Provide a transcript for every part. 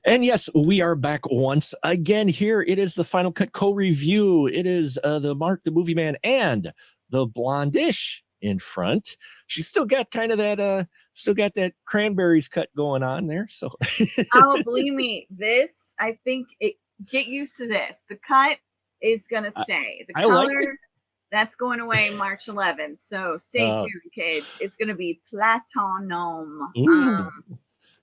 And yes, we are back once again here. It is the Final Cut co-review. It is the Mark, the Movie Man, and the Blondish in front. She's still got kind of that, still got that cranberries cut going on there. So, Oh, believe me, get used to this. The cut is gonna stay. The I like it. color, that's going away March 11th. So stay tuned, kids. It's gonna be platinum.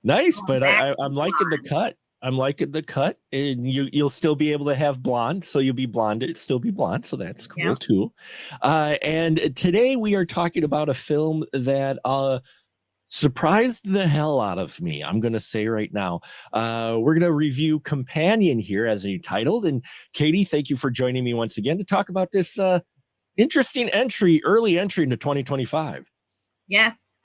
Nice, Going but back I'm to liking the blonde. cut. I'm liking the cut, and you'll still be able to have blonde, so you'll be blonde, it still be blonde, so that's cool Yep. too. And today we are talking about a film that surprised the hell out of me. I'm going to say right now, we're going to review Companion here as a titled. And Katie, thank you for joining me once again to talk about this interesting early entry into 2025. Yes.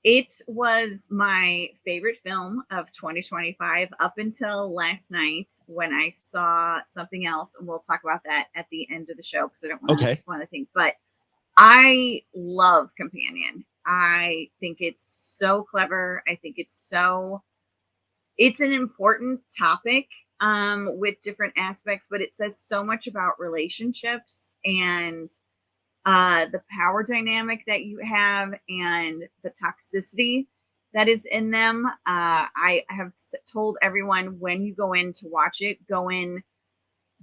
It was my favorite film of 2025 up until last night when I saw something else. And we'll talk about that at the end of the show because I don't want to spoil anything. But I love Companion. I think it's so clever. I think it's an important topic with different aspects, but it says so much about relationships and the power dynamic that you have and the toxicity that is in them. I have told everyone when you go in to watch it, go in,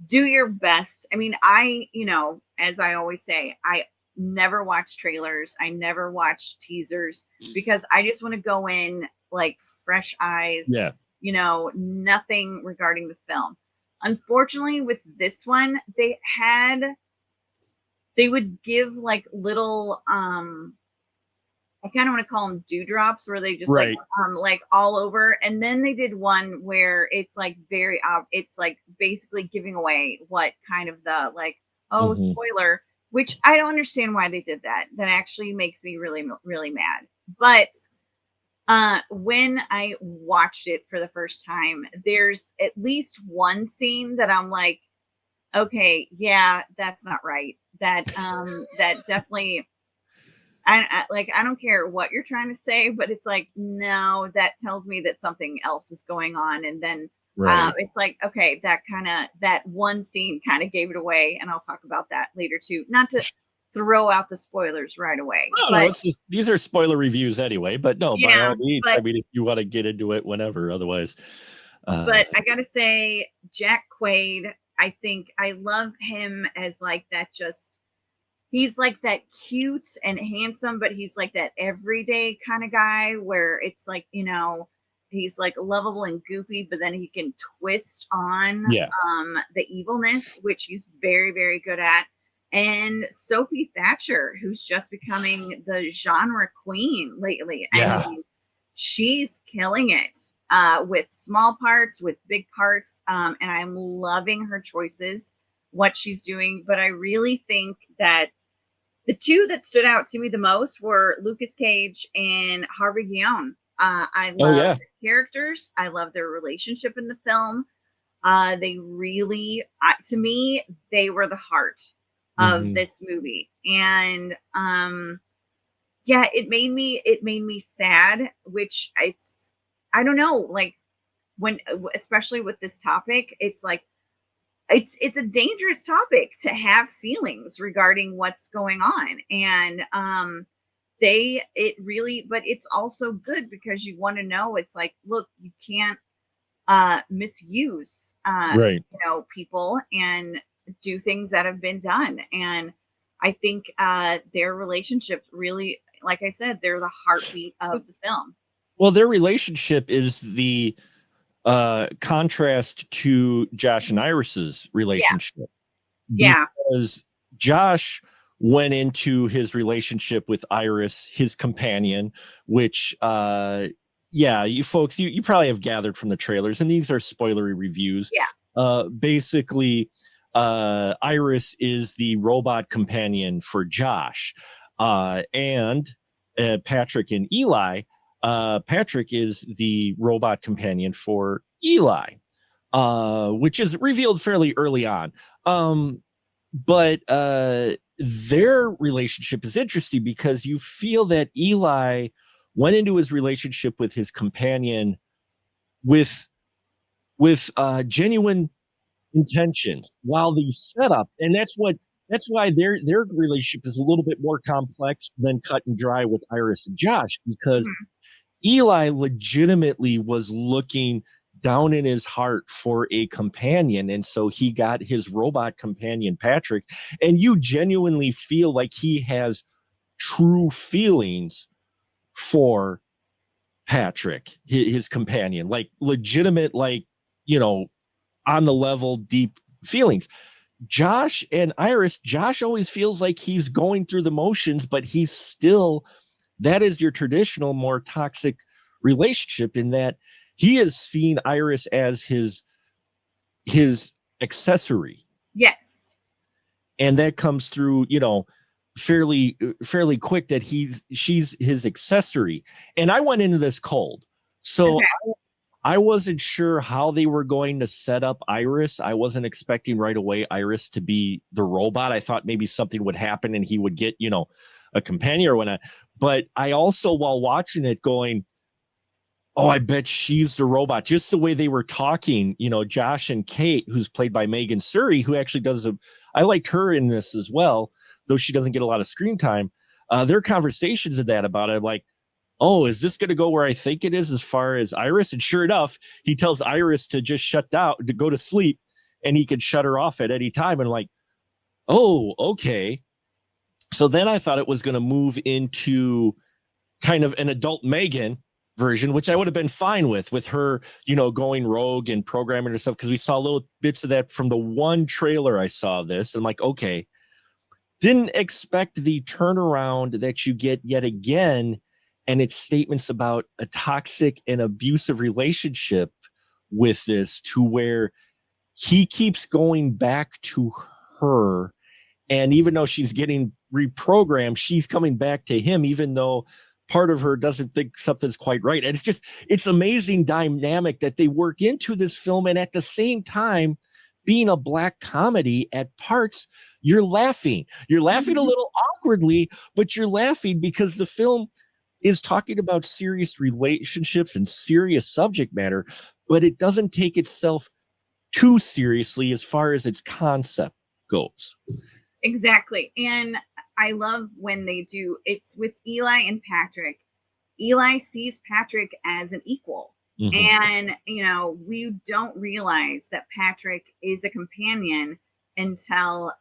do your best. I mean, as I always say, I never watch trailers. I never watch teasers because I just want to go in like fresh eyes. Yeah. Nothing regarding the film. Unfortunately, with this one, they would give like little I kind of want to call them dewdrops where they just like all over. And then they did one where it's like it's like basically giving away what kind of the like, spoiler, which I don't understand why they did that. That actually makes me really, really mad. But when I watched it for the first time, there's at least one scene that I'm like, okay, yeah, that's not right. That that definitely I don't care what you're trying to say, but it's like, no, that tells me that something else is going on. And then it's like, okay, that one scene kind of gave it away. And I'll talk about that later too. Not to throw out the spoilers right away. No, these are spoiler reviews anyway, but no, by all means, I mean, if you want to get into it, whenever, otherwise. But I got to say, Jack Quaid, I think I love him as like that he's like that cute and handsome, but he's like that everyday kind of guy where it's like, he's like lovable and goofy, but then he can twist on the evilness, which he's very, very good at. And Sophie Thatcher, who's just becoming the genre queen lately. Yeah. I mean, she's killing it with small parts, with big parts. And I'm loving her choices, what she's doing. But I really think that the two that stood out to me the most were Lucas Cage and Harvey Guillaume. I love their characters. I love their relationship in the film. They really, to me, they were the heart of this movie. And it made me sad, which I don't know, like especially with this topic, it's like, it's a dangerous topic to have feelings regarding what's going on. And but it's also good because you want to know, it's like, look, you can't misuse people and do things that have been done. And I think their relationship really, like I said, they're the heartbeat of the film. Well, their relationship is the contrast to Josh and Iris's relationship. Because Josh went into his relationship with Iris, his companion, which you folks, you probably have gathered from the trailers, and these are spoilery reviews. Basically, Iris is the robot companion for Josh, and Patrick and Eli. Patrick is the robot companion for Eli, which is revealed fairly early on. But their relationship is interesting because you feel that Eli went into his relationship with his companion with genuine intentions while the setup, and that's why their relationship is a little bit more complex than cut and dry with Iris and Josh, because Mhm. Eli legitimately was looking down in his heart for a companion, and so he got his robot companion Patrick, and you genuinely feel like he has true feelings for Patrick, his companion, like legitimate, like, you know, on the level, deep feelings. Josh and Iris, Josh always feels like he's going through the motions, but he's still, that is your traditional, more toxic relationship, in that he has seen Iris as his accessory. Yes. And that comes through, fairly quick, that she's his accessory. And I went into this cold. So Okay. I wasn't sure how they were going to set up Iris. I wasn't expecting right away Iris to be the robot. I thought maybe something would happen and he would get, a companion or whatnot. But I also, while watching it, going, oh, I bet she's the robot. Just the way they were talking, Josh and Kate, who's played by Megan Surrey, who actually I liked her in this as well, though she doesn't get a lot of screen time. Their conversations of that about it, like, oh, is this going to go where I think it is as far as Iris? And sure enough, he tells Iris to just shut down, to go to sleep, and he can shut her off at any time. And like, oh, okay. So then I thought it was going to move into kind of an adult Megan version, which I would have been fine with her, going rogue and programming herself, because we saw little bits of that from the one trailer I saw of this. And I'm like, okay, didn't expect the turnaround that you get yet again, and its statements about a toxic and abusive relationship with this, to where he keeps going back to her, and even though she's getting reprogrammed, she's coming back to him, even though part of her doesn't think something's quite right. And it's amazing dynamic that they work into this film. And at the same time, being a black comedy, at parts, you're laughing. You're laughing a little awkwardly, but you're laughing because the film is talking about serious relationships and serious subject matter, but it doesn't take itself too seriously as far as its concept goes. Exactly. And I love when they do it's with Eli and Patrick. Eli sees Patrick as an equal. Mhm. And, we don't realize that Patrick is a companion until,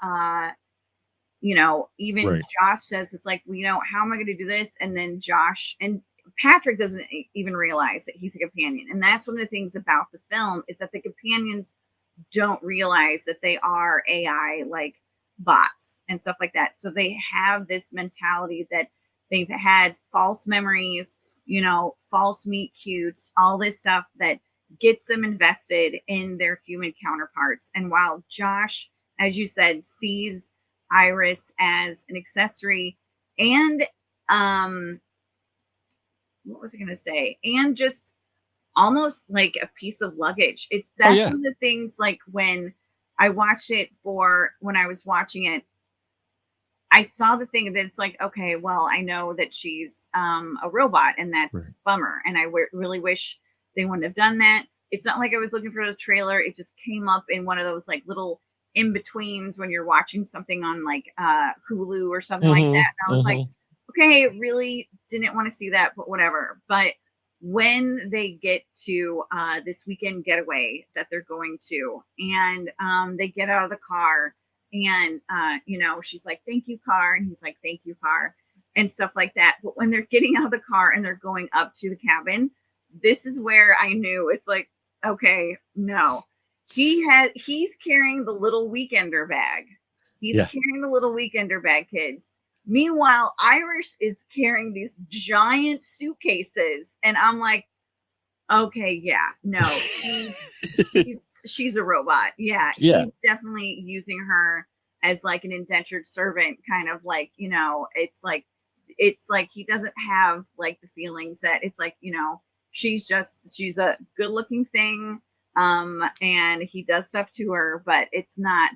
even Right. Josh says, it's like, well, how am I going to do this? And then Josh and Patrick doesn't even realize that he's a companion. And that's one of the things about the film, is that the companions don't realize that they are AI, like bots and stuff like that. So they have this mentality that they've had false memories, false meet cutes, all this stuff that gets them invested in their human counterparts. And while Josh, as you said, sees Iris as an accessory, and what was I going to say? And just almost like a piece of luggage. Oh That's yeah. one of the things, like when I was watching it, I saw the thing that it's like, okay, well, I know that she's a robot, and Right. that's bummer. And I really wish they wouldn't have done that. It's not like I was looking for the trailer. It just came up in one of those like little in betweens when you're watching something on like Hulu or something like Mm-hmm. that. And I was like, Mm-hmm. okay, really didn't want to see that, but whatever. But when they get to this weekend getaway that they're going to, and they get out of the car, and she's like, thank you, car, and he's like, thank you, car, and stuff like that. But when they're getting out of the car and they're going up to the cabin, this is where I knew, it's like, okay, no, he's carrying the little weekender bag. He's Yeah. carrying the little weekender bag, kids. Meanwhile, Irish is carrying these giant suitcases, and I'm like, okay, yeah, no, she's a robot. Yeah, Yeah. he's definitely using her as like an indentured servant, kind of like, it's like he doesn't have like the feelings that, it's like, she's a good looking thing, and he does stuff to her, but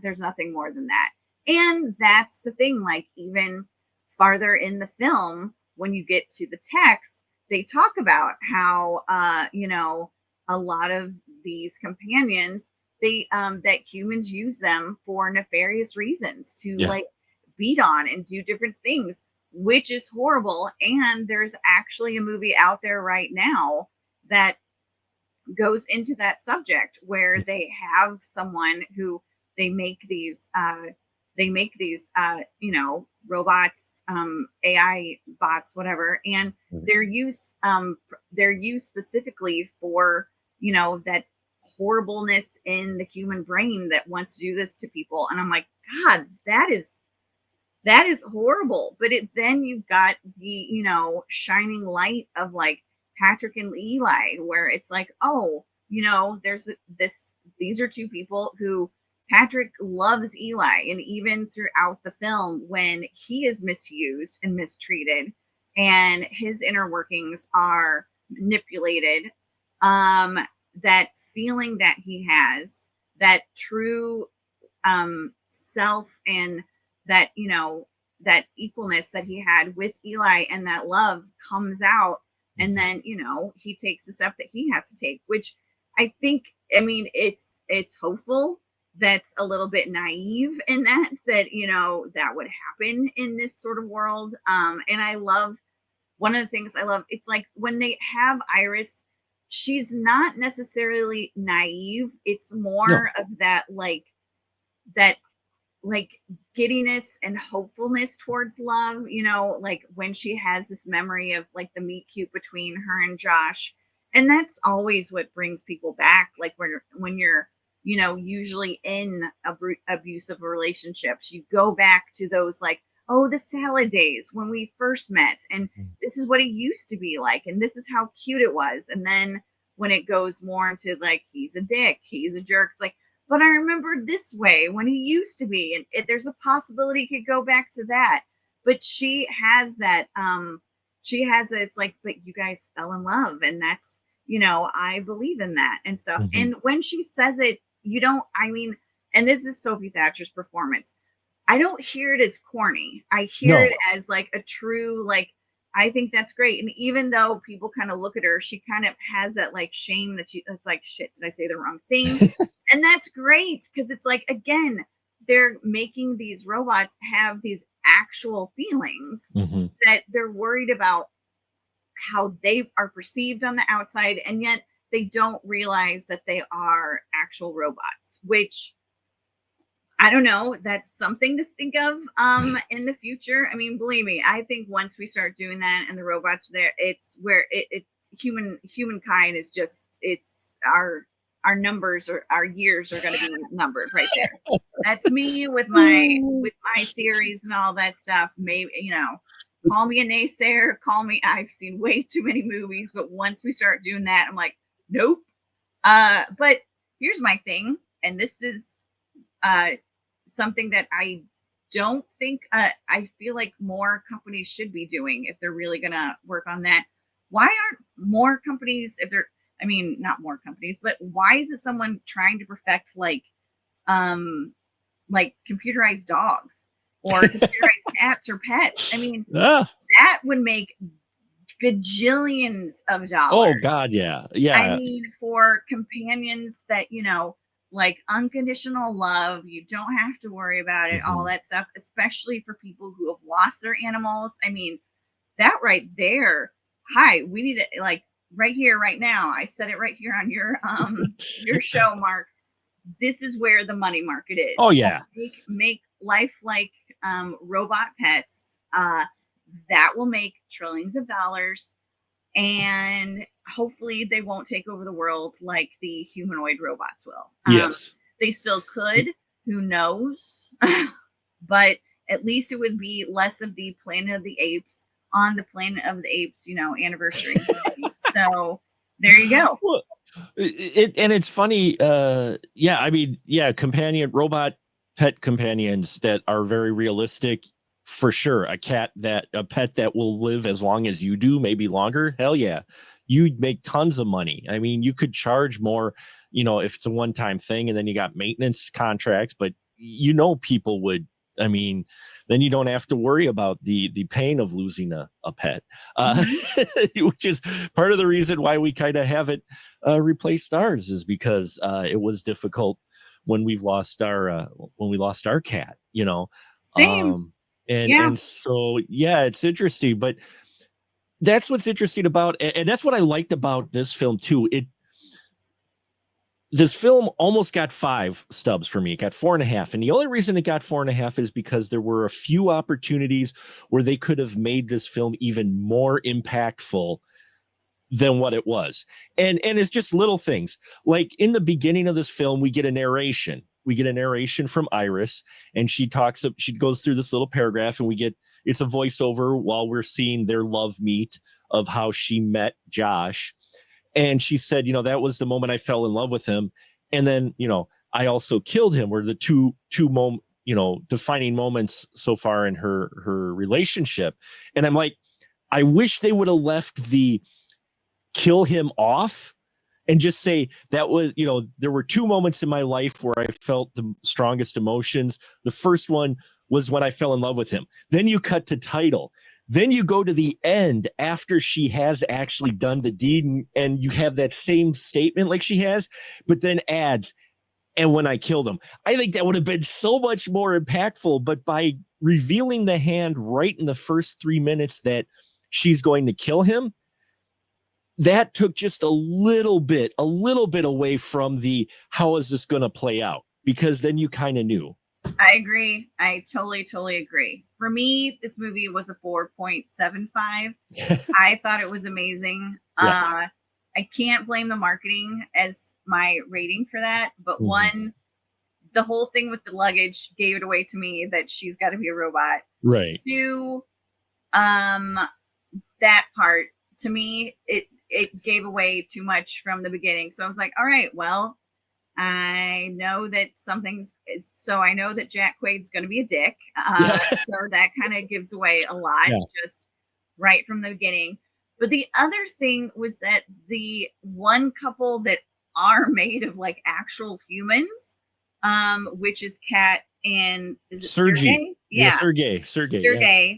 there's nothing more than that. And that's the thing, like, even farther in the film, when you get to the text, they talk about how a lot of these companions, they that humans use them for nefarious reasons to Yeah. like beat on and do different things, which is horrible. And there's actually a movie out there right now that goes into that subject where they have someone who they make these you know, robots, AI bots, whatever, and they're used specifically for, you know, that horribleness in the human brain that wants to do this to people. And I'm like, God, that is horrible. But then you've got the, you know, shining light of like Patrick and Eli, where it's like, oh, you know, these are two people who Patrick loves Eli. And even throughout the film, when he is misused and mistreated and his inner workings are manipulated, um, that feeling that he has, that true self, and that, you know, that equalness that he had with Eli and that love comes out. And then, you know, he takes the step that he has to take, which I think, I mean, it's hopeful. That's a little bit naive in that, you know, that would happen in this sort of world. And I love, one of the things I love, it's like when they have Iris, she's not necessarily naive. It's No. more of that like giddiness and hopefulness towards love, you know, like when she has this memory of like the meet cute between her and Josh. And that's always what brings people back, like when you're, you know, usually in abusive relationships, you go back to those like, oh, the salad days when we first met, and this is what it used to be like, and this is how cute it was. And then when it goes more into like, he's a dick, he's a jerk, it's like, but I remember this way when he used to be, and there's a possibility he could go back to that. But she has that, it's like, but you guys fell in love, and that's, you know, I believe in that and stuff. Mm-hmm. And when she says it, you don't, I mean, and this is Sophie Thatcher's performance, I don't hear it as corny. I hear it as like a true, like, I think that's great. And even though people kind of look at her, she kind of has that like shame that it's like, shit, did I say the wrong thing? And that's great, because it's like, again, they're making these robots have these actual feelings that they're worried about how they are perceived on the outside, and yet they don't realize that they are actual robots, which, I don't know, that's something to think of in the future. I mean, believe me, I think once we start doing that and the robots are there, it's where it's humankind is just, it's our numbers, or our years are going to be numbered right there. That's me with my theories and all that stuff. Maybe, you know, call me a naysayer, call me, I've seen way too many movies, but once we start doing that, I'm like, nope. But here's my thing, and this is something that I don't think, I feel like more companies should be doing if they're really going to work on that. Why aren't more companies, if they're, I mean, not more companies, but why isn't someone trying to perfect like computerized dogs or computerized cats or pets? I mean, that would make gajillions of dollars. Oh God, yeah. I mean, for companions that, you know, like unconditional love, you don't have to worry about it, all that stuff, especially for people who have lost their animals. I mean, that right there, hi, we need it, like right here, right now. I said it right here on your show, Mark. This is where the money market is. Oh yeah. Make lifelike robot pets. That will make trillions of dollars, and hopefully they won't take over the world like the humanoid robots will. Yes. They still could, who knows? But at least it would be less of the Planet of the Apes on the Planet of the Apes, you know, anniversary. So there you go. Well, and it's funny. Yeah, I mean, yeah, robot pet companions that are very realistic. For sure, a pet that will live as long as you do, maybe longer. Hell yeah, you'd make tons of money. I mean, you could charge more, you know, if it's a one-time thing, and then you got maintenance contracts. But you know, people would I mean, then you don't have to worry about the pain of losing a pet, which is part of the reason why we kind of haven't replaced ours, is because it was difficult when we lost our cat, you know. Same. And so yeah, it's interesting, but that's what's interesting about, and that's what I liked about this film too. This film almost got 5 stubs for me. It got 4.5. And the only reason it got 4.5 is because there were a few opportunities where they could have made this film even more impactful than what it was. And it's just little things. Like in the beginning of this film, we get a narration. We get a narration from Iris, and she goes through this little paragraph, and it's a voiceover while we're seeing their love meet of how she met Josh. And she said, that was the moment I fell in love with him. And then, I also killed him, were the two defining moments so far in her relationship. And I'm like, I wish they would have left the kill him off and just say that was, there were 2 moments in my life where I felt the strongest emotions. The first one was when I fell in love with him. Then you cut to title. Then you go to the end after she has actually done the deed, and you have that same statement like she has, but then adds, and when I killed him. I think that would have been so much more impactful, but by revealing the hand right in the first 3 minutes that she's going to kill him, that took just a little bit away from the, how is this going to play out? Because then you kind of knew. I agree. I totally agree. For me, this movie was a 4.75. I thought it was amazing. Yeah. I can't blame the marketing as my rating for that. But one, the whole thing with the luggage gave it away to me that she's got to be a robot. Right. 2, that part, to me, it gave away too much from the beginning. So I was like, all right, well, I know that I know that Jack Quaid's going to be a dick. So that kind of gives away a lot just right from the beginning. But the other thing was that the one couple that are made of like actual humans, which is Kat and is it Sergey? Yeah, Sergey. Yeah.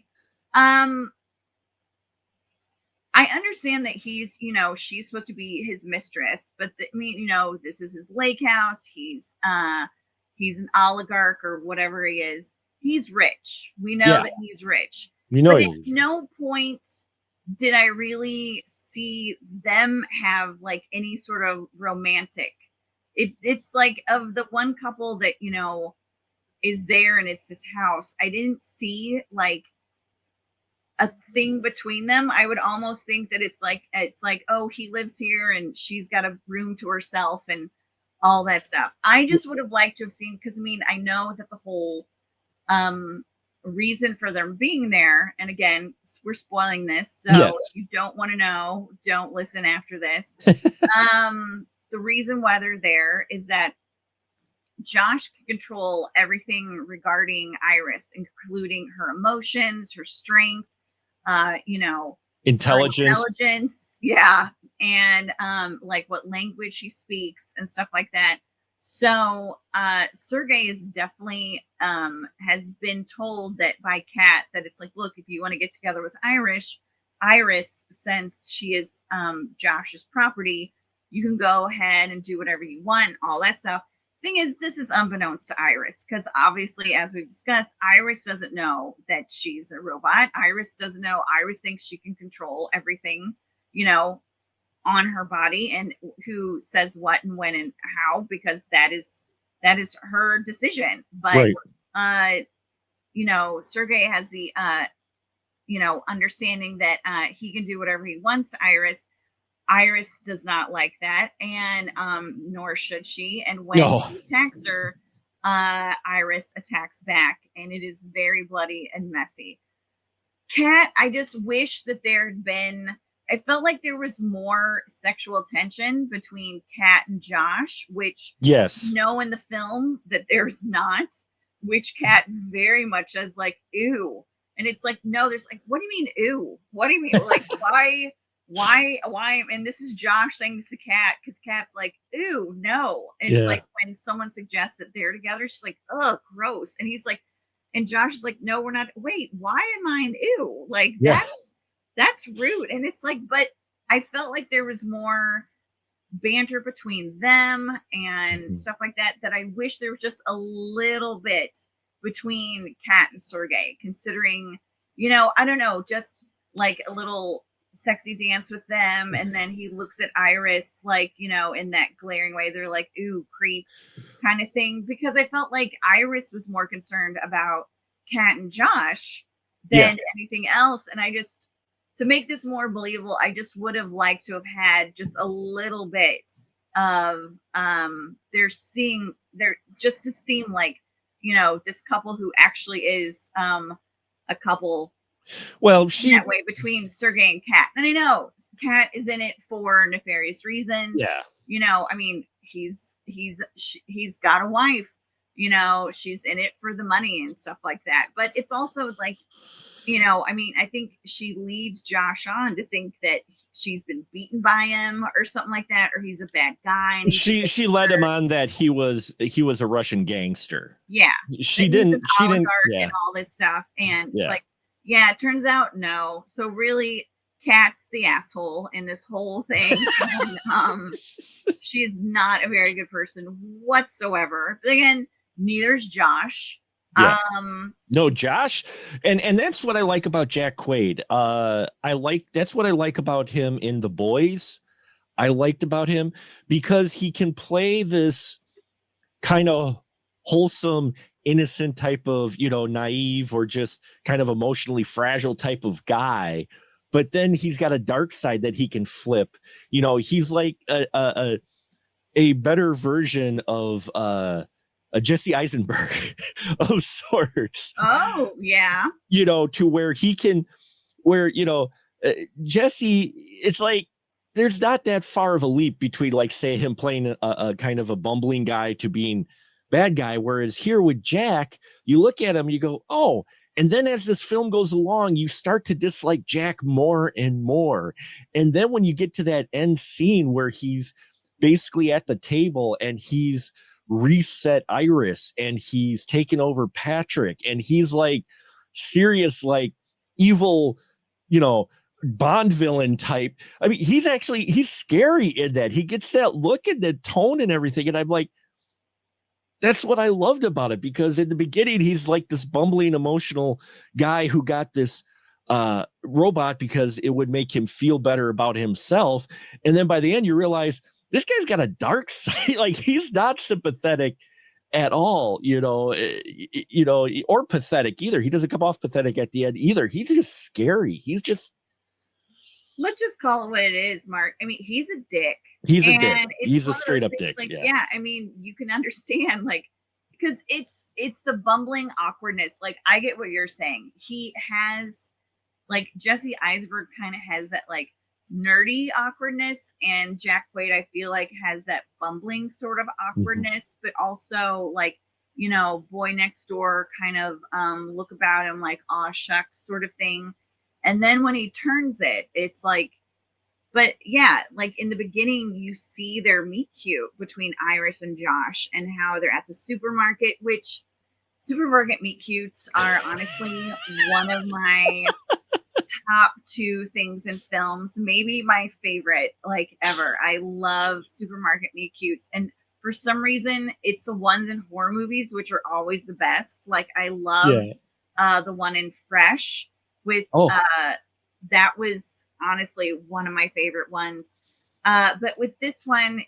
I understand that he's, she's supposed to be his mistress, but this is his lake house. He's an oligarch or whatever he is. He's rich. We know that he's rich. But at no point did I really see them have like any sort of romantic. It's like, of the one couple that, is there and it's his house, I didn't see like a thing between them. I would almost think that it's like, oh, he lives here and she's got a room to herself and all that stuff. I just would have liked to have seen, because I know that the whole reason for them being there, and again, we're spoiling this, so if you don't want to know, don't listen after this. The reason why they're there is that Josh can control everything regarding Iris, including her emotions, her strength, intelligence, and like what language she speaks and stuff like that. So Sergey is definitely has been told that by Kat that it's like, look, if you want to get together with Iris, since she is Josh's property, you can go ahead and do whatever you want, all that stuff. Thing is, this is unbeknownst to Iris, because obviously, as we've discussed, Iris doesn't know that she's a robot. Iris doesn't know. Iris thinks she can control everything, on her body, and who says what and when and how, because that is her decision. But Sergey has the understanding that he can do whatever he wants to Iris. Iris does not like that, and nor should she. And when he attacks her, Iris attacks back, and it is very bloody and messy. Kat, I just wish that there had been, I felt like there was more sexual tension between Kat and Josh, which in the film that there's not, which Kat very much is like, ew. And it's like, no, there's like, what do you mean, ew? What do you mean? Like, why? And this is Josh saying this to Kat, because Kat's like, ew, no. And it's like when someone suggests that they're together, she's like, ugh, gross. And he's like, And Josh is like, no, we're not. Wait, why am I an ew? Like Yeah. that's rude. And it's like, but I felt like there was more banter between them and stuff like that, that I wish there was just a little bit between Kat and Sergey, considering, I don't know, just like a little sexy dance with them. And then he looks at Iris, like, in that glaring way. They're like, ooh, creep kind of thing. Because I felt like Iris was more concerned about Kat and Josh than anything else. And I just, to make this more believable, I just would have liked to have had just a little bit of they're just to seem like, this couple who actually is a couple. Well, that way between Sergey and Kat. And I know Kat is in it for nefarious reasons. Yeah. I mean, he's got a wife, she's in it for the money and stuff like that. But it's also like, I mean, I think she leads Josh on to think that she's been beaten by him or something like that, or he's a bad guy. And she led him on that he was a Russian gangster. Yeah. She didn't and all this stuff. And it's like, yeah, it turns out no. So really, Kat's the asshole in this whole thing. And, she is not a very good person whatsoever. But again, neither's Josh. Yeah. No, Josh, and that's what I like about Jack Quaid. That's what I like about him in The Boys. I liked about him because he can play this kind of wholesome, innocent type of, naive or just kind of emotionally fragile type of guy. But then he's got a dark side that he can flip. He's like a better version of a Jesse Eisenberg of sorts. Oh, yeah. To where he can, Jesse, it's like, there's not that far of a leap between, like, say, him playing a kind of a bumbling guy to being bad guy. Whereas here with Jack, you look at him, you go, oh, and then as this film goes along, you start to dislike Jack more and more. And then when you get to that end scene where he's basically at the table and he's reset Iris and he's taken over Patrick and he's like serious, like evil, Bond villain type. I mean, he's scary in that. He gets that look and the tone and everything. And I'm like, that's what I loved about it, because in the beginning, he's like this bumbling, emotional guy who got this robot because it would make him feel better about himself. And then by the end, you realize this guy's got a dark side. Like, he's not sympathetic at all, or pathetic either. He doesn't come off pathetic at the end either. He's just scary. Let's just call it what it is, Mark. I mean, he's a dick. He's a dick. He's a straight up dick. Like, yeah, I mean, you can understand, like, because it's the bumbling awkwardness. Like, I get what you're saying. He has, like, Jesse Eisenberg kind of has that, like, nerdy awkwardness, and Jack Quaid, I feel like, has that bumbling sort of awkwardness, but also, like, boy next door kind of look about him, like, aw shucks sort of thing. And then when he turns it, it's like, but yeah, like in the beginning, you see their meet cute between Iris and Josh and how they're at the supermarket, which supermarket meet cutes are honestly one of my top 2 things in films, maybe my favorite, like, ever. I love supermarket meet cutes. And for some reason, it's the ones in horror movies, which are always the best. Like, I love the one in Fresh with that was honestly one of my favorite ones. But with this one,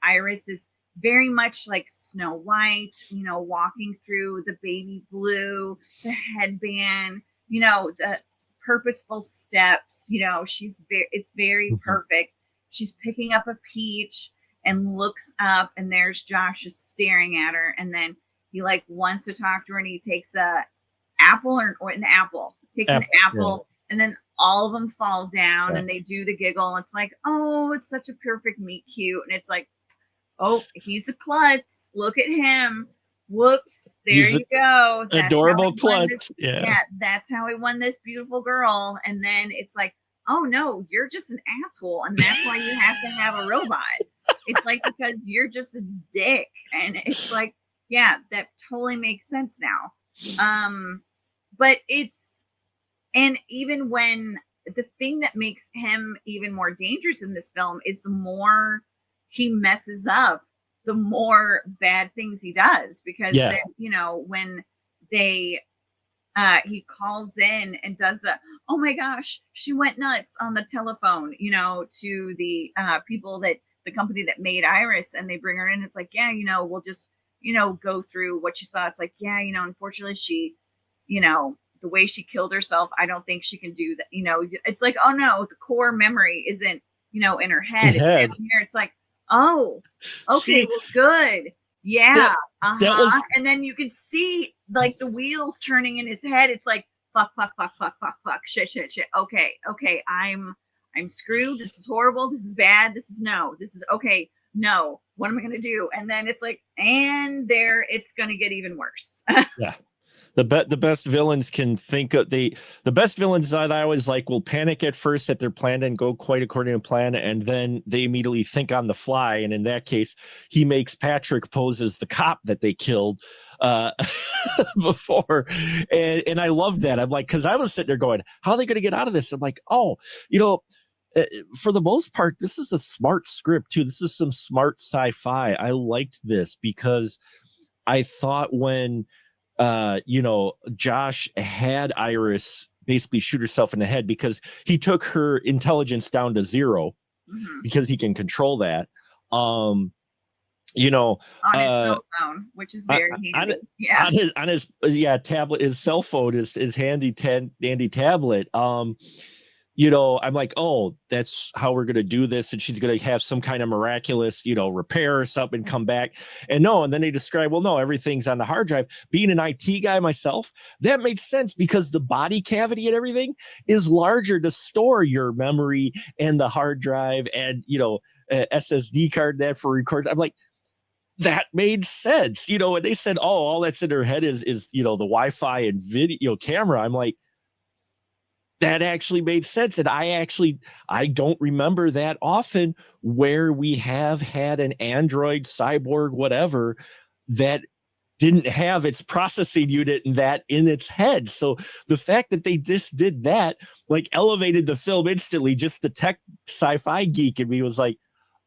Iris is very much like Snow White, walking through the baby blue, the headband, the purposeful steps, it's very perfect. She's picking up a peach and looks up, and there's Josh just staring at her. And then he, like, wants to talk to her, and he takes an apple, and then all of them fall down and they do the giggle. It's like, oh, it's such a perfect meet cute. And it's like, oh, he's a klutz. Look at him. Whoops. There you go. That's adorable klutz. Yeah, that's how he won this beautiful girl. And then it's like, oh no, you're just an asshole. And that's why you have to have a robot. It's like, because you're just a dick. And it's like, yeah, that totally makes sense now. But and even when the thing that makes him even more dangerous in this film is the more he messes up, the more bad things he does. Because Yeah. then, when they he calls in and does the, oh my gosh, she went nuts on the telephone, to the people that the company that made Iris, and they bring her in. It's like, yeah, we'll just, go through what you saw. It's like, yeah, unfortunately she, the way she killed herself, I don't think she can do that. It's like, oh no, the core memory isn't, in her head. It's Head. down here. It's like, oh, okay, See, well, good. Yeah. that was And then you can see like the wheels turning in his head. It's like, fuck, fuck, fuck, fuck, fuck, fuck, shit, shit, shit. Okay, okay, I'm screwed. This is horrible. This is bad. This is no. This is okay. No. What am I gonna do? And then it's like, and there, it's gonna get even worse. yeah. The best villains can think of the best villains that I always like will panic at first that their plan didn't go quite according to plan, and then they immediately think on the fly. And in that case, he makes Patrick pose as the cop that they killed before, and I love that. I'm like, because I was sitting there going, how are they going to get out of this? I'm like, oh, for the most part, this is a smart script too. This is some smart sci-fi. I liked this because I thought when Josh had Iris basically shoot herself in the head because he took her intelligence down to 0 because he can control that. On his cell phone, which is very handy. On his tablet, his cell phone is handy tablet. I'm like, oh, that's how we're going to do this. And she's going to have some kind of miraculous, repair or something, come back. And then they describe, well, no, everything's on the hard drive. Being an IT guy myself, that makes sense because the body cavity and everything is larger to store your memory and the hard drive and, SSD card that for record. I'm like, that made sense, and they said, oh, all that's in her head is the Wi-Fi and video camera. I'm like, that actually made sense. And I don't remember that often where we have had an Android, cyborg, whatever, that didn't have its processing unit and that in its head. So the fact that they just did that, like, elevated the film instantly. Just the tech sci-fi geek in me was like,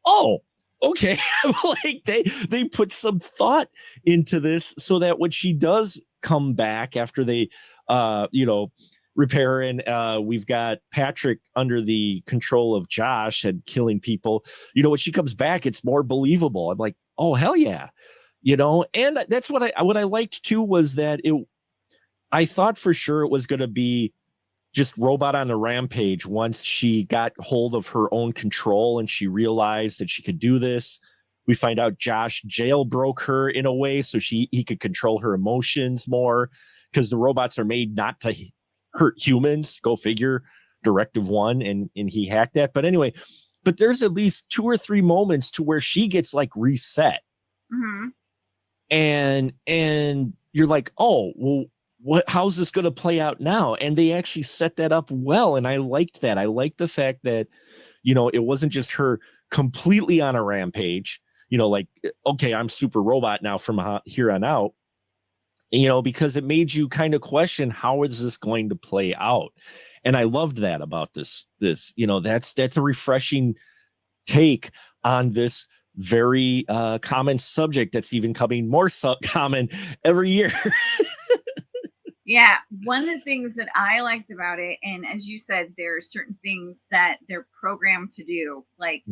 oh, okay. Like they put some thought into this so that when she does come back after they, repair, and we've got Patrick under the control of Josh and killing people, when she comes back, it's more believable. I'm like, oh, hell yeah. And that's what I liked too, was that I thought for sure it was going to be just robot on a rampage once she got hold of her own control and she realized that she could do this. We find out Josh jailbroke her in a way so he could control her emotions more, because the robots are made not to hurt humans. Go figure. Directive 1, and he hacked that. But anyway, there's at least 2 or 3 moments to where she gets like reset. And you're like, oh, well, how's this going to play out now? And they actually set that up well. And I liked that. I liked the fact that, it wasn't just her completely on a rampage, like, okay, I'm super robot now from here on out, because it made you kind of question, how is this going to play out? And I loved that about this, that's a refreshing take on this very common subject that's even coming more common every year. Yeah, one of the things that I liked about it, and as you said, there are certain things that they're programmed to do, like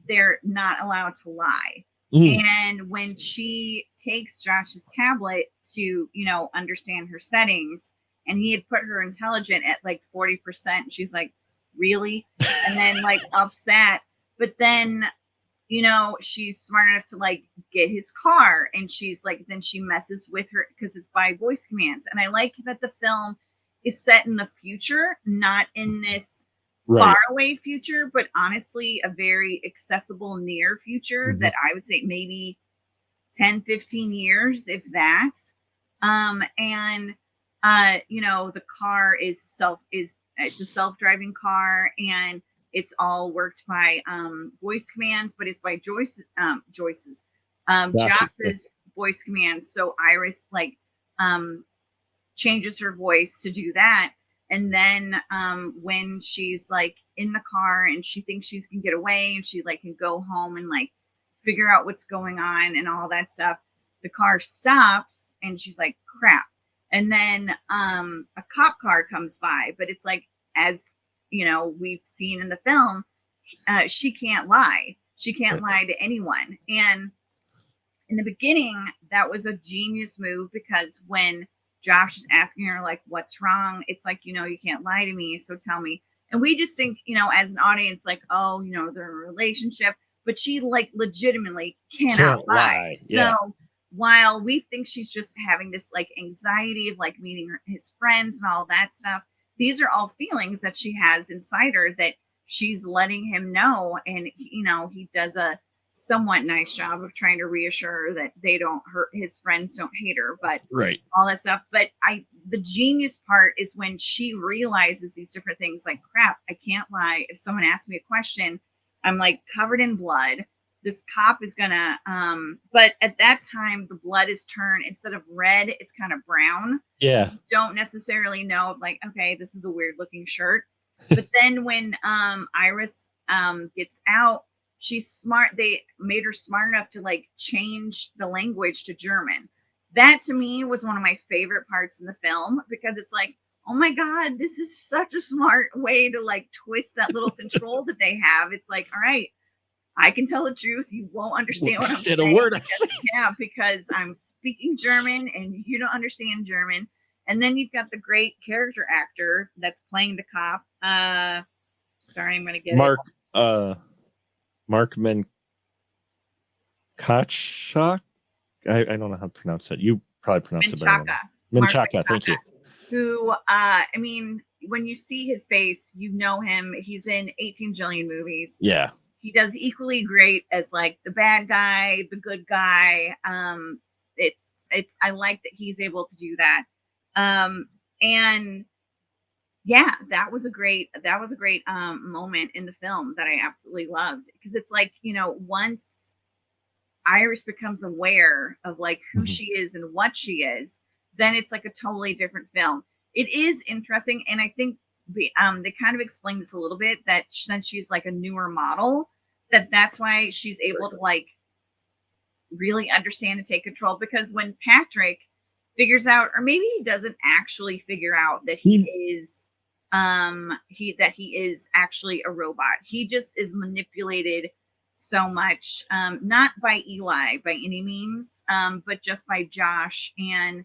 they're not allowed to lie. And when she takes Josh's tablet to, understand her settings, and he had put her intelligent at like 40%, she's like, really? And then like upset. But then, she's smart enough to like get his car, and she's like, then she messes with her because it's by voice commands. And I like that the film is set in the future, not in this far away future, but honestly a very accessible near future that I would say maybe 10, 15 years, if that. And the car is it's a self-driving car, and it's all worked by voice commands, but it's by Josh's voice commands. So Iris like changes her voice to do that. And then when she's like in the car and she thinks she's can get away and she like can go home and like figure out what's going on and all that stuff, the car stops and she's like, crap. And then a cop car comes by, but it's like, as you know, we've seen in the film, she can't lie. She can't lie to anyone. And in the beginning, that was a genius move, because when Josh is asking her, like, what's wrong? It's like, you know, you can't lie to me, so tell me. And we just think, you know, as an audience, like, oh, you know, they're in a relationship, but she like legitimately cannot lie. Yeah. So while we think she's just having this like anxiety of like meeting his friends and all that stuff, these are all feelings that she has inside her that she's letting him know. And, you know, he does a somewhat nice job of trying to reassure her that they don't hurt, his friends don't hate her, but all that stuff. But the genius part is when she realizes these different things, like, crap, I can't lie. If someone asks me a question, I'm like covered in blood. This cop is gonna, but at that time, the blood is turned, instead of red, it's kind of brown. Yeah. You don't necessarily know, like, okay, this is a weird looking shirt. But then when Iris gets out, she's smart. They made her smart enough to like change the language to German. That to me was one of my favorite parts in the film, because it's like, oh my God, this is such a smart way to like twist that little control that they have. It's like, all right, I can tell the truth. You won't understand what I'm saying. A word yeah, because I'm speaking German and you don't understand German. And then you've got the great character actor that's playing the cop. Sorry, I'm going to get Mark Menkachak. I don't know how to pronounce that. You probably pronounce it better. Menchaca, thank you. Who, I mean, when you see his face, you know him. He's in 18 jillion movies. Yeah. He does equally great as like the bad guy, the good guy. It's I like that he's able to do that. And yeah, that was a great moment in the film that I absolutely loved, because it's like, you know, once Iris becomes aware of like who she is and what she is, then it's like a totally different film. It is interesting, and I think they kind of explained this a little bit, that since she's like a newer model, that's why she's able to like really understand and take control. Because when Patrick figures out, or maybe he doesn't actually figure out that he is actually a robot, he just is manipulated so much, not by Eli by any means, but just by Josh. And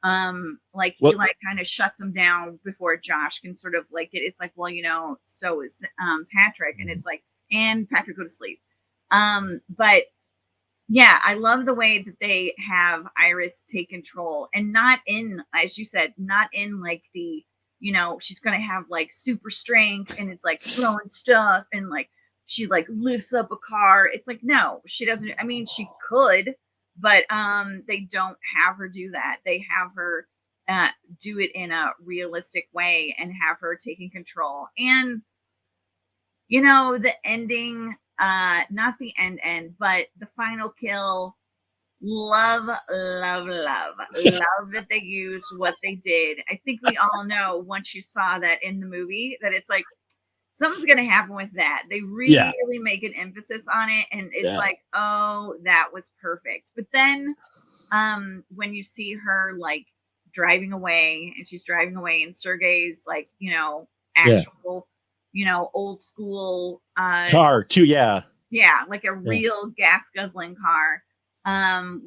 Eli kind of shuts him down before Josh can sort of like it. It's like, well, you know, so is Patrick, and it's like, and Patrick, go to sleep. But yeah, I love the way that they have Iris take control, and not in, as you said, not in like the, you know, she's gonna have like super strength and it's like throwing stuff and like she like lifts up a car. It's like, no, she doesn't. I mean, she could, but they don't have her do that. They have her do it in a realistic way and have her taking control. And you know, the ending, not the end, but the final kill, love that they used what they did. I think we all know, once you saw that in the movie, that it's like something's going to happen with that. They really make an emphasis on it, and it's like, oh, that was perfect. But then when you see her like driving away, and she's driving away in Sergei's like, you know, actual you know, old school car too. Yeah, like a real gas guzzling car,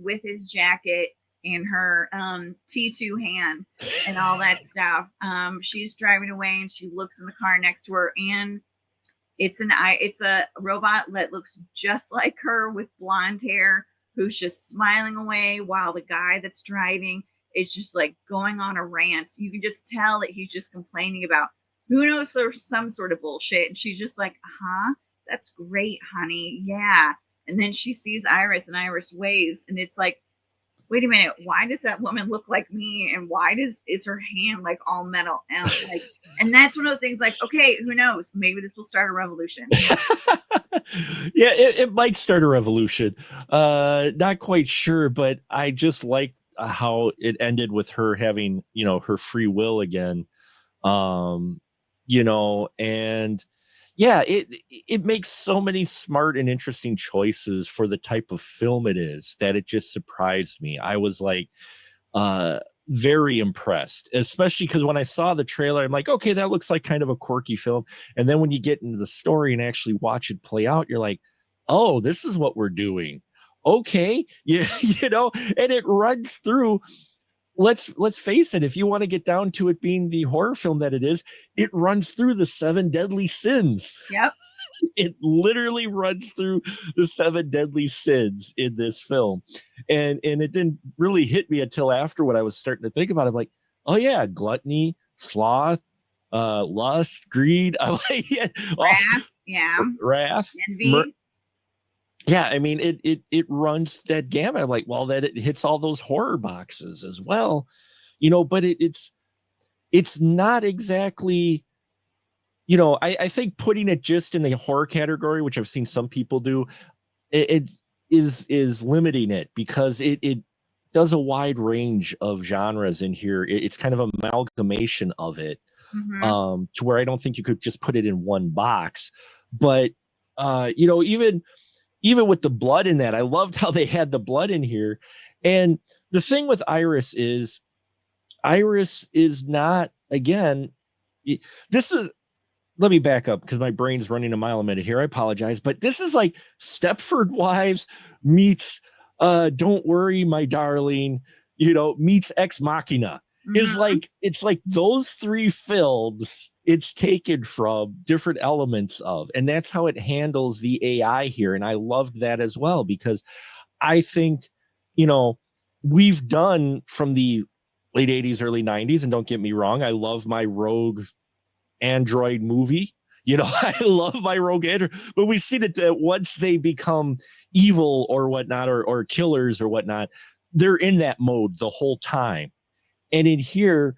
with his jacket and her T2 hand and all that stuff. She's driving away and she looks in the car next to her, and it's a robot that looks just like her with blonde hair, who's just smiling away while the guy that's driving is just like going on a rant. You can just tell that he's just complaining about who knows, there's some sort of bullshit. And she's just like, that's great, honey. Yeah. And then she sees Iris, and Iris waves, and it's like, wait a minute, why does that woman look like me? And why is her hand like all metal? And like, and that's one of those things like, okay, who knows? Maybe this will start a revolution. Yeah, it might start a revolution. Not quite sure, but I just like how it ended with her having, her free will again. And yeah, it makes so many smart and interesting choices for the type of film it is that it just surprised me. I was like, very impressed, especially because when I saw the trailer, I'm like, okay, that looks like kind of a quirky film. And then when you get into the story and actually watch it play out, you're like, oh, this is what we're doing. Okay. Yeah, and it runs through. Let's face it, if you want to get down to it being the horror film that it is, it runs through the 7 deadly sins. Yep. It literally runs through the 7 deadly sins in this film. And it didn't really hit me until after what I was starting to think about it. I'm like, oh yeah, gluttony, sloth, lust, greed. I'm like, yeah, Wrath. Yeah. wrath, Envy. yeah, I mean, it runs that gamut. I'm like, well, that it hits all those horror boxes as well, but it's not exactly, I think putting it just in the horror category, which I've seen some people do, it is limiting it, because it does a wide range of genres in here. It's kind of amalgamation of it, to where I don't think you could just put it in one box. But even with the blood in that, I loved how they had the blood in here. And the thing with Iris is not, again, this is, let me back up because my brain's running a mile a minute here. I apologize, but this is like Stepford Wives meets Don't Worry, My Darling, meets Ex Machina. Is like, it's like those three films it's taken from different elements of, and that's how it handles the AI here. And I loved that as well, because I think, we've done from the late 80s, early 90s, and don't get me wrong, I love my Rogue Android movie. I love my Rogue Android, but we see that once they become evil or whatnot, or killers or whatnot, they're in that mode the whole time. And in here,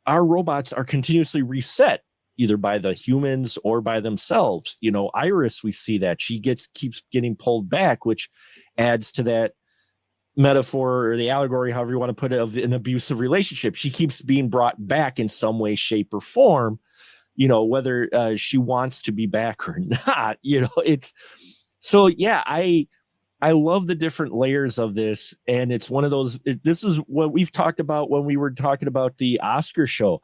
our robots are continuously reset, either by the humans or by themselves. Iris, we see that she keeps getting pulled back, which adds to that metaphor or the allegory, however you want to put it, of an abusive relationship. She keeps being brought back in some way, shape, or form, whether she wants to be back or not. It's so, yeah, I love the different layers of this. And it's one of those, this is what we've talked about when we were talking about the Oscar show.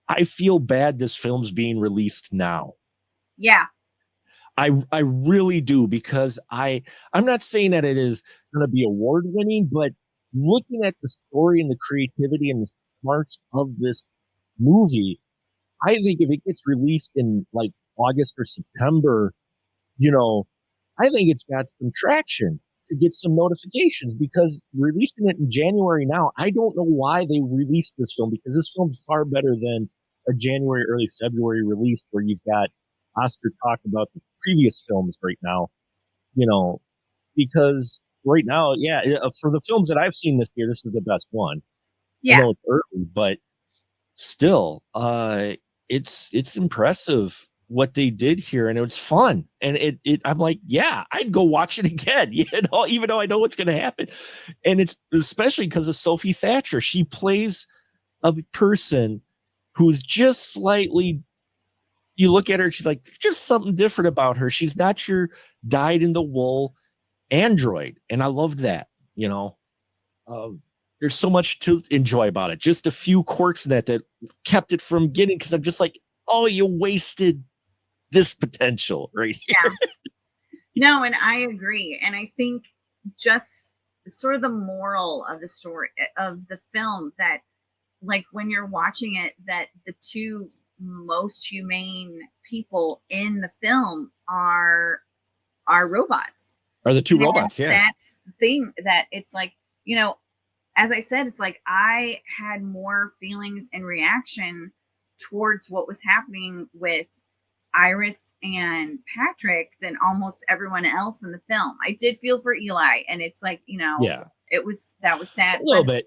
I feel bad this film's being released now. Yeah. I really do, because I'm not saying that it is going to be award winning, but looking at the story and the creativity and the smarts of this movie, I think if it gets released in like August or September, I think it's got some traction to get some notifications, because releasing it in January now, I don't know why they released this film, because this film's far better than a January, early February release where you've got Oscar talk about the previous films right now, because right now, yeah, for the films that I've seen this year, this is the best one. Yeah. I know it's early, but still, it's impressive what they did here, and it was fun. And I'm like, yeah, I'd go watch it again, even though I know what's going to happen. And it's especially because of Sophie Thatcher. She plays a person who's just slightly, you look at her, she's like, just something different about her. She's not your dyed in the wool android. And I loved that, there's so much to enjoy about it. Just a few quirks in that kept it from getting, because I'm just like, oh, you wasted this potential right here. Yeah. No, and I agree. And I think just sort of the moral of the story of the film, that like when you're watching it, that the two most humane people in the film are robots. Are the two robots, yeah. That's the thing, that it's like, as I said, it's like I had more feelings and reaction towards what was happening with Iris and Patrick than almost everyone else in the film. I did feel for Eli, and it's like, yeah, that was sad. A little bit.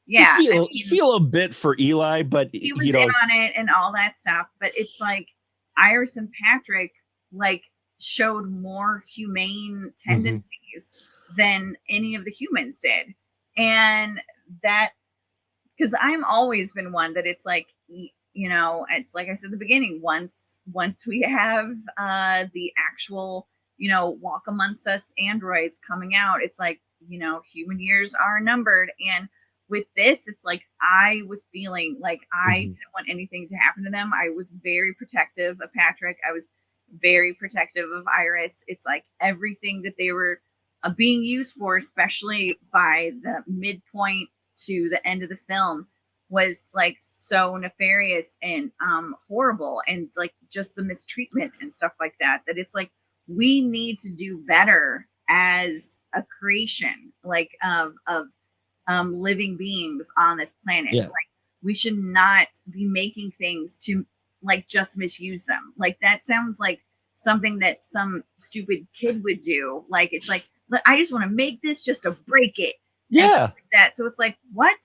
Yeah. You feel a bit for Eli, but he was in on it and all that stuff. But it's like Iris and Patrick like showed more humane tendencies than any of the humans did. And that, because I'm always been one that it's like, it's like I said at the beginning, once we have the actual, walk amongst us androids coming out, it's like, human years are numbered. And with this, it's like I was feeling like I didn't want anything to happen to them. I was very protective of Patrick. I was very protective of Iris. It's like everything that they were being used for, especially by the midpoint to the end of the film, was like so nefarious and horrible, and like just the mistreatment and stuff like that, that it's like we need to do better as a creation, like of living beings on this planet. Yeah. Like we should not be making things to like just misuse them. Like that sounds like something that some stupid kid would do. Like it's like, I just want to make this just to break it. Yeah. Like that. So it's like, what?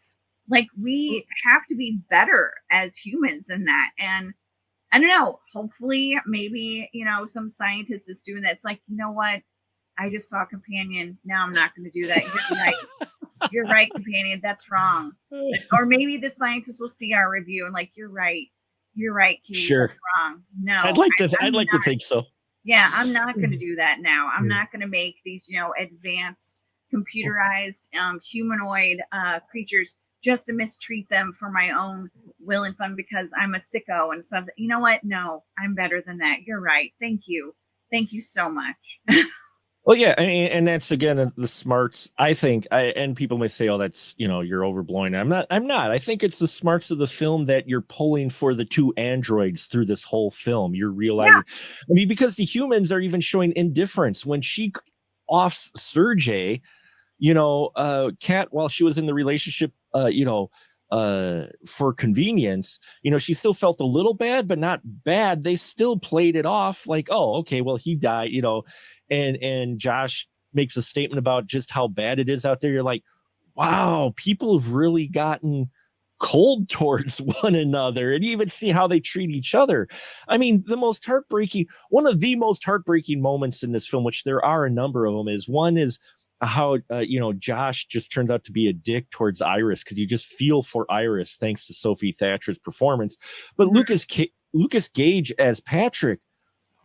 Like we have to be better as humans in that. And I don't know, hopefully maybe, some scientist is doing that. It's like, you know what? I just saw Companion. Now I'm not going to do that. You're right. You're right, Companion. That's wrong. Or maybe the scientist will see our review and like, you're right. You're right, Katie. Sure. That's wrong. No. I'd like to think so. Yeah, I'm not going to do that now. I'm not going to make these, advanced computerized humanoid creatures just to mistreat them for my own will and fun because I'm a sicko and stuff. You know what? No, I'm better than that. You're right. Thank you. Thank you so much. Well, yeah, I mean, and that's again the smarts. I think, and people may say, "Oh, that's you're overblowing." I'm not. I think it's the smarts of the film that you're pulling for the two androids through this whole film. You're realizing, I mean, because the humans are even showing indifference when she offs Sergey. Kat, while she was in the relationship, for convenience, she still felt a little bad, but not bad. They still played it off like, oh, okay, well, he died, and Josh makes a statement about just how bad it is out there. You're like, wow, people have really gotten cold towards one another, and you even see how they treat each other. I mean, one of the most heartbreaking moments in this film, which there are a number of them, is how Josh just turns out to be a dick towards Iris, because you just feel for Iris thanks to Sophie Thatcher's performance. But Lucas Gage as Patrick,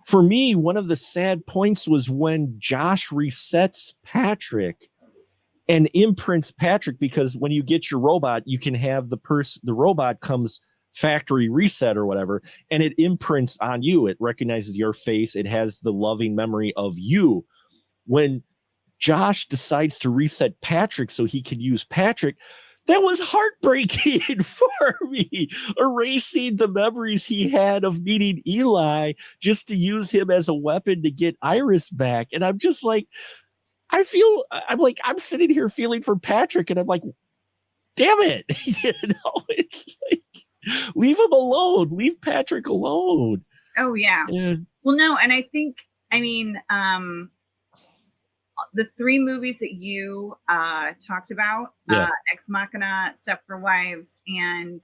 for me, one of the sad points was when Josh resets Patrick and imprints Patrick, because when you get your robot, you can have the robot comes factory reset or whatever, and it imprints on you. It recognizes your face. It has the loving memory of you. When Josh decides to reset Patrick so he can use Patrick, that was heartbreaking for me, erasing the memories he had of meeting Eli just to use him as a weapon to get Iris back. And I'm just like, I'm sitting here feeling for Patrick, and I'm like, damn it. It's like, leave him alone. Leave Patrick alone. Oh, yeah. Well, no, and I think, the three movies that you talked about, Ex Machina, Step for Wives, and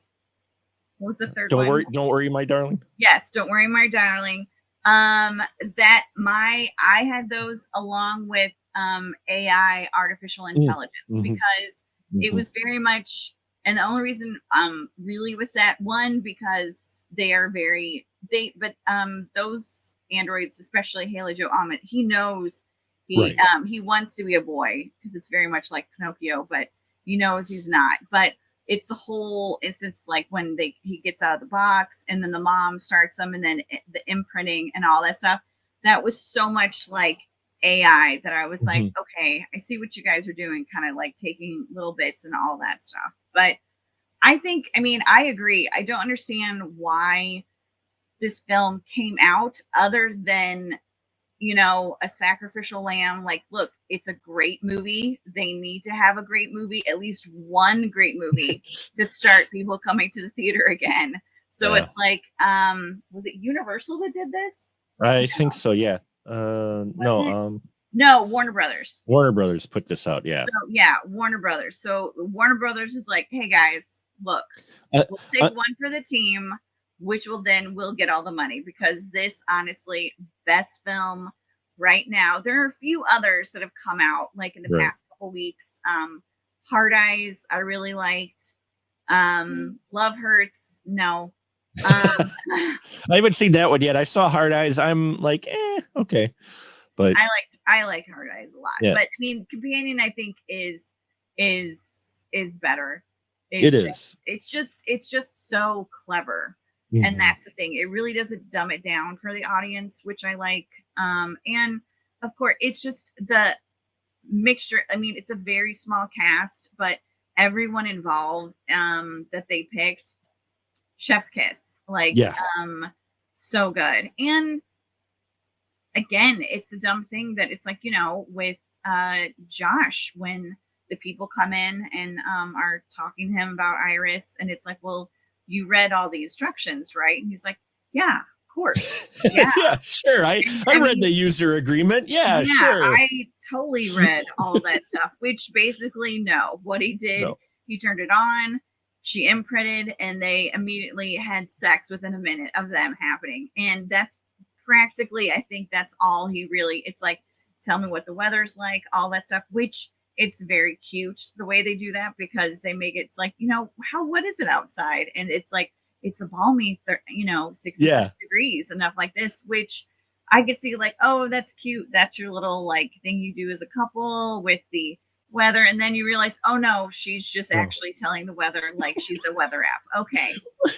what was the third one? Don't worry, my darling. Yes, Don't Worry, My Darling. I had those along with AI, artificial intelligence, because it was very much, and the only reason really with that one, because they are those androids, especially Haley Joel Osment, he knows he wants to be a boy, because it's very much like Pinocchio, but he knows he's not. But it's the whole instance, like when he gets out of the box and then the mom starts him, and then the imprinting and all that stuff. That was so much like AI that I was like, okay, I see what you guys are doing, kind of like taking little bits and all that stuff. But I think, I agree. I don't understand why this film came out other than a sacrificial lamb. Like, look, it's a great movie. They need to have a great movie, at least one great movie to start people coming to the theater again. So it's like, was it Universal that did this? I think so. Yeah. No, Warner Brothers. Warner Brothers put this out. Yeah. So, Warner Brothers. So Warner Brothers is like, hey guys, look, we'll take one for the team, which we'll get all the money, because this, honestly, best film right now. There are a few others that have come out like in the past couple weeks. Hard Eyes, I really liked. Love Hurts, no. Um, I haven't seen that one yet. I saw Hard Eyes. I'm like, okay, but I like Hard Eyes a lot, yeah, but I mean, Companion, I think is better. it is. It's just so clever, and Mhm. that's the thing. It really doesn't dumb it down for the audience, which I like. And of course, it's just the mixture. I mean, it's a very small cast, but everyone involved that they picked, chef's kiss, like Yeah, so good. And again, it's a dumb thing that it's like, with Josh, when the people come in and are talking to him about Iris, and it's like, well, you read all the instructions, right? And he's like, yeah, of course. Yeah. yeah, sure. I I read mean, the user agreement. Yeah, yeah, sure. I totally read all that stuff, which basically, no. What he did, No. he turned it on, she imprinted, and they immediately had sex within a minute of them happening. And that's practically, I think that's all he really, it's like, tell me what the weather's like, all that stuff, which it's very cute the way they do that, because they make it's like, what is it outside? And it's like, it's a balmy, 65 Yeah. degrees, enough like this, which I could see like, oh, that's cute. That's your little like thing you do as a couple with the weather. And then you realize, oh no, she's just No. actually telling the weather like she's a weather app. Okay. Well,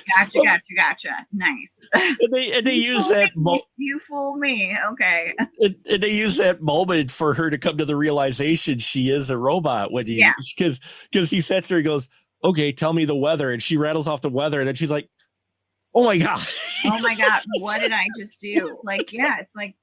Gotcha. Nice. and they use that You fooled me. Okay. and they use that moment for her to come to the realization she is a robot when Yeah. because he sits there and goes, okay, tell me the weather, and she rattles off the weather, and then she's like, oh my god. Oh my God. What did I just do? Like, yeah, it's like,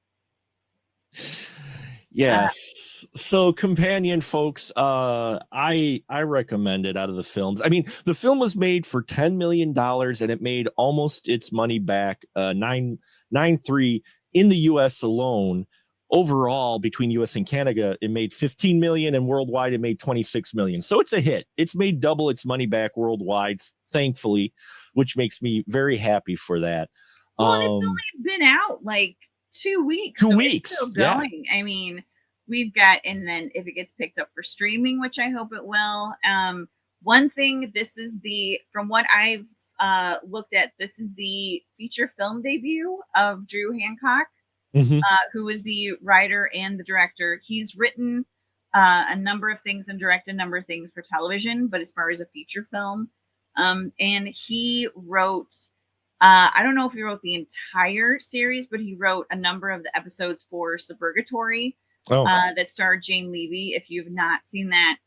Yes. So Companion, folks, I recommend it out of the films. I mean, the film was made for $10 million and it made almost its money back, 9.3 in the US alone. Overall, between US and Canada, it made 15 million, and worldwide it made 26 million. So it's a hit. It's made double its money back worldwide, thankfully, which makes me very happy for that. well, and it's only been out like 2 weeks. 2 weeks. It's still Yeah. going. I mean, we've got, and then if it gets picked up for streaming, which I hope it will. One thing, this is from what I've looked at, this is the feature film debut of Drew Hancock, who is the writer and the director. He's written a number of things and directed a number of things for television, but as far as a feature film, and he wrote, I don't know if he wrote the entire series, but he wrote a number of the episodes for Suburgatory, that starred Jane Levy. If you've not seen that,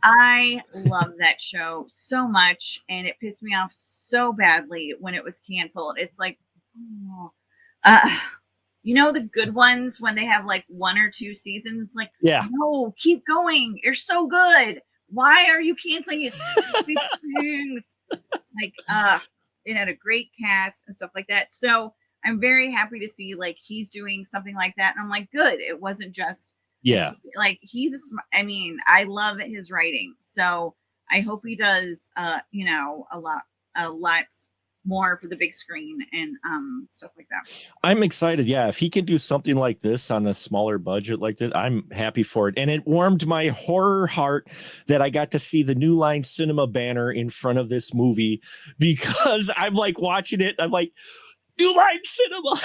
I love that show so much, and it pissed me off so badly when it was canceled. It's like, oh, the good ones when they have like 1 or 2 seasons. Like, Yeah. no, keep going. You're so good. Why are you canceling it? Like, it had a great cast and stuff like that. So I'm very happy to see like he's doing something like that. And I'm like, good. It wasn't just like I mean, I love his writing. So I hope he does a lot more for the big screen and stuff like that. I'm excited. Yeah, if he can do something like this on a smaller budget like this, I'm happy for it. And it warmed my horror heart that I got to see the New Line Cinema banner in front of this movie, because I'm like watching it. I'm like, New Line Cinema.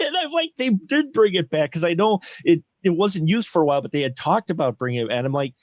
And I'm like, they did bring it back, because I know it wasn't used for a while, but they had talked about bringing it. And I'm like,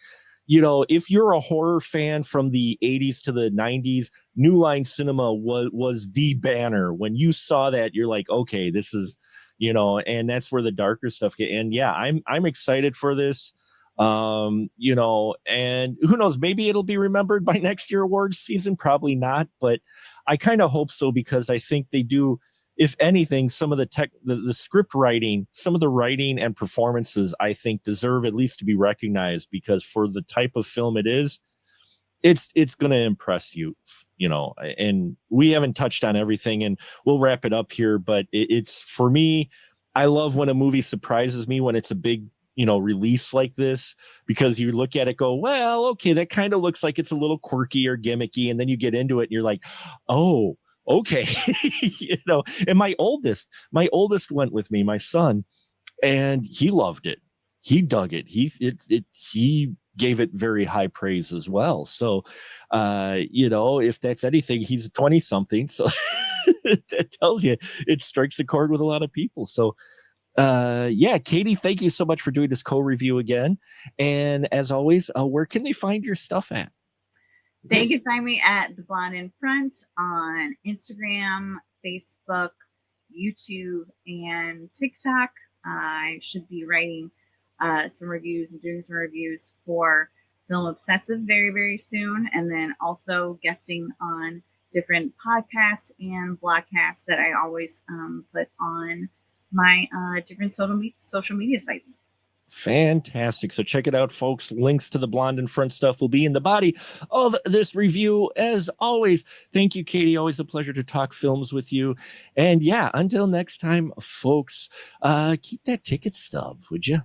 if you're a horror fan from the 80s to the 90s, New Line Cinema was the banner. When you saw that, you're like, okay, this is, and that's where the darker stuff get. And yeah, I'm excited for this. And who knows, maybe it'll be remembered by next year awards season. Probably not, but I kind of hope so, because I think they do. If anything, some of the script writing, some of the writing and performances, I think deserve at least to be recognized, because for the type of film it is, it's going to impress you, and we haven't touched on everything, and we'll wrap it up here. But it's, for me, I love when a movie surprises me when it's a big, release like this, because you look at it, go, well, okay, that kind of looks like it's a little quirky or gimmicky. And then you get into it and you're like, oh, okay. And my oldest went with me, my son, and he loved it. He dug it. He gave it very high praise as well. So, you know, if that's anything, he's a 20 something. So that tells you it strikes a chord with a lot of people. So, yeah, Katie, thank you so much for doing this co-review again. And as always, where can they find your stuff at? They can find me at The Blonde in Front on Instagram, Facebook, YouTube, and TikTok. I should be writing some reviews and doing some reviews for Film Obsessive very, very soon. And then also guesting on different podcasts and blogcasts that I always put on my different social media sites. Fantastic. So check it out, folks. Links to the Blonde in Front stuff will be in the body of this review. As always, thank you, Katie. Always a pleasure to talk films with you. And yeah, until next time, folks, keep that ticket stub, would you?